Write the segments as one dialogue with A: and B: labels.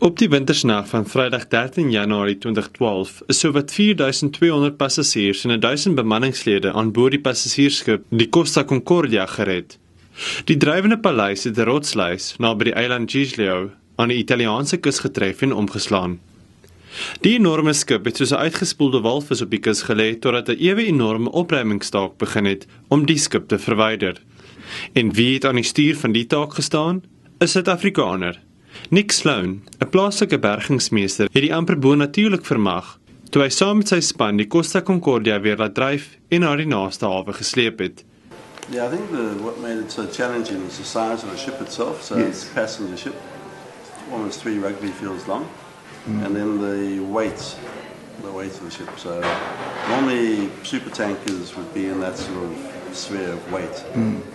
A: Op die wintersnag van Vrydag 13 Januarie 2012 is sowat 4200 passasiers en 1000 bemanningslede aan boord die passasiersskip die Costa Concordia gered. Die dryvende paleis het 'n rotsluis naby die eiland Giglio aan die Italiaanse kus getref en omgeslaan. Die enorme skip het soos 'n uitgespoelde walvis op die kus gelê totdat 'n ewe enorme opruimingstaak begin het om die skip te verwyder. En wie het aan die stuur van die taak gestaan? 'n Suid-Afrikaner. Nick Sloane, 'n plaaslike bergingsmeester, het die amper bonatuurlik vermag toe hy saam met sy span die Costa Concordia weer laat dryf en na die naaste hawe gesleep het.
B: Yeah, I think what made it so challenging is the size of the ship itself. So it's a passenger ship, almost 3 rugby fields long, and then the weight of the ship. So normally super tankers would be in that sort of sphere of weight.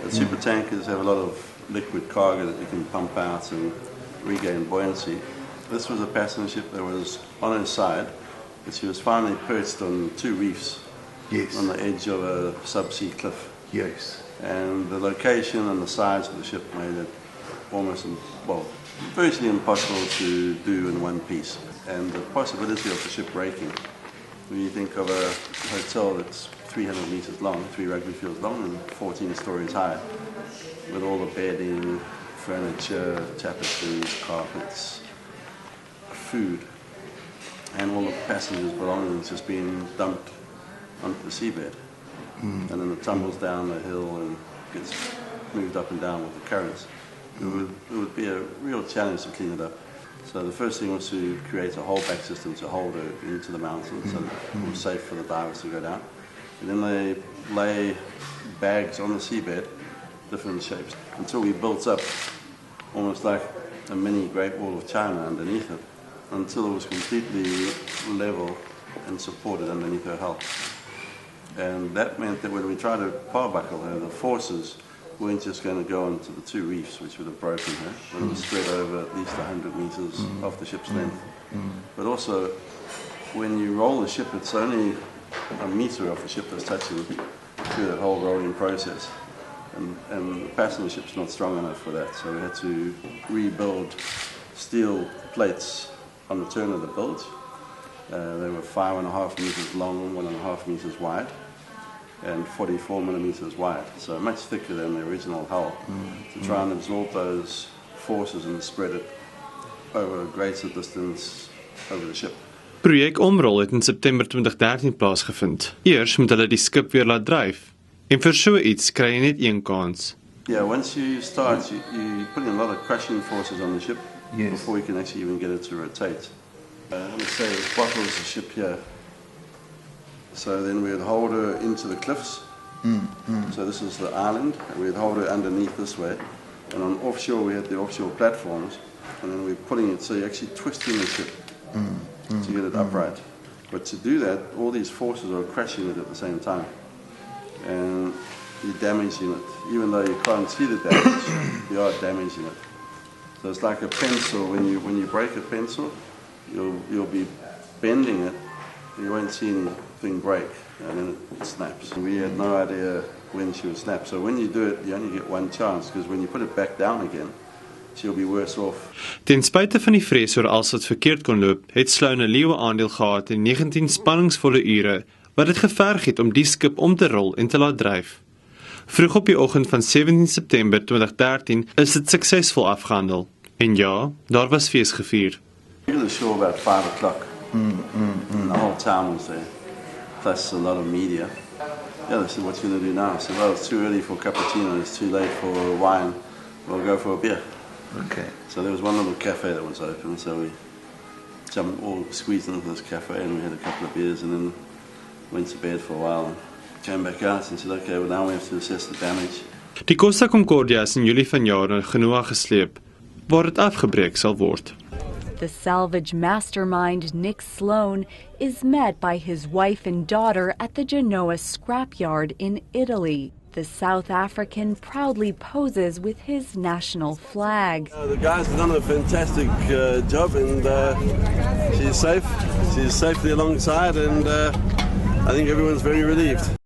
B: But super tankers have a lot of liquid cargo that you can pump out and regain buoyancy. This was a passenger ship that was on her side, but she was finally perched on 2 reefs on the edge of a subsea cliff.
C: Yes.
B: And the location and the size of the ship made it almost, virtually impossible to do in one piece. And the possibility of the ship breaking. When you think of a hotel that's 300 meters long, 3 rugby fields long and 14 stories high, with all the bedding, furniture, tapestries, carpets, food, and all the passengers' belongings just being dumped onto the seabed. And then it tumbles down the hill and gets moved up and down with the currents. It would be a real challenge to clean it up. So the first thing was to create a holdback system to hold her into the mountain so that it was safe for the divers to go down. And then they lay bags on the seabed, different shapes, until we built up almost like a mini Great Wall of China underneath it, until it was completely level and supported underneath her hull. And that meant that when we tried to power buckle her, the forces weren't just going to go onto the 2 reefs, which would have broken her, but it was spread over at least 100 meters off the ship's length. But also, when you roll the ship, it's only a meter off the ship that's touching through that whole rolling process. And the passenger ship's not strong enough for that, so we had to rebuild steel plates on the turn of the bilge. They were 5.5 meters long, 1.5 meters wide, and 44 millimeters wide, so much thicker than the original hull, to try and absorb those forces and spread it over a greater distance over the ship.
A: Projek Omrol het in September 2013 plaasgevind. Eers moet hulle die skip weer laat dryf. En vir so iets kry jy net een kans.
B: Yeah, once you start, you put in a lot of crushing forces on the ship before you can actually even get it to rotate. Let me say, this bottle is the ship here. So then we'd hold her into the cliffs. So this is the island, and we'd hold her underneath this way. And on offshore, we had the offshore platforms, and then we're pulling it, so you're actually twisting the ship to get it upright. But to do that, all these forces are crushing it at the same time. And you're damaging it. Even though you can't see the damage, you are damaging it. So it's like a pencil. When you break a pencil, you'll be bending it, and you won't see anything break, and then it snaps. And we had no idea when she would snap. So when you do it, you only get one chance, because when you put it back down again, she'll be worse off.
A: Ten spyte van die vrees oor alles wat verkeerd kon loop, het Sloane 'n leeu aandeel gehad in 19 spanningsvolle ure wat dit geverg het om die skip om te rol en te laat dryf. Vroeg op die oggend van 17 September 2013 is dit suksesvol afgehandel. En ja, daar was fees gevier.
B: We got to the shore about 5 o'clock. And the whole town was there, plus a lot of media. Yeah, they said, "What you going to do now?" I said, "Well, it's too early for cappuccino, it's too late for wine. We'll go for a beer."
C: Okay.
B: So there was one little cafe that was open, so we all squeezed into this cafe and we had a couple of beers and then went to bed for a while and came back out and said, "Okay, well now we have to assess the damage."
A: Die Costa Concordia is in Julie vanjaar na Genoa gesleep, waar dit afgebreek sal word.
D: The salvage mastermind Nick Sloane is met by his wife and daughter at the Genoa scrapyard in Italy. The South African proudly poses with his national flag.
B: The guys have done a fantastic job, and she's safe. She's safely alongside, and I think everyone's very relieved.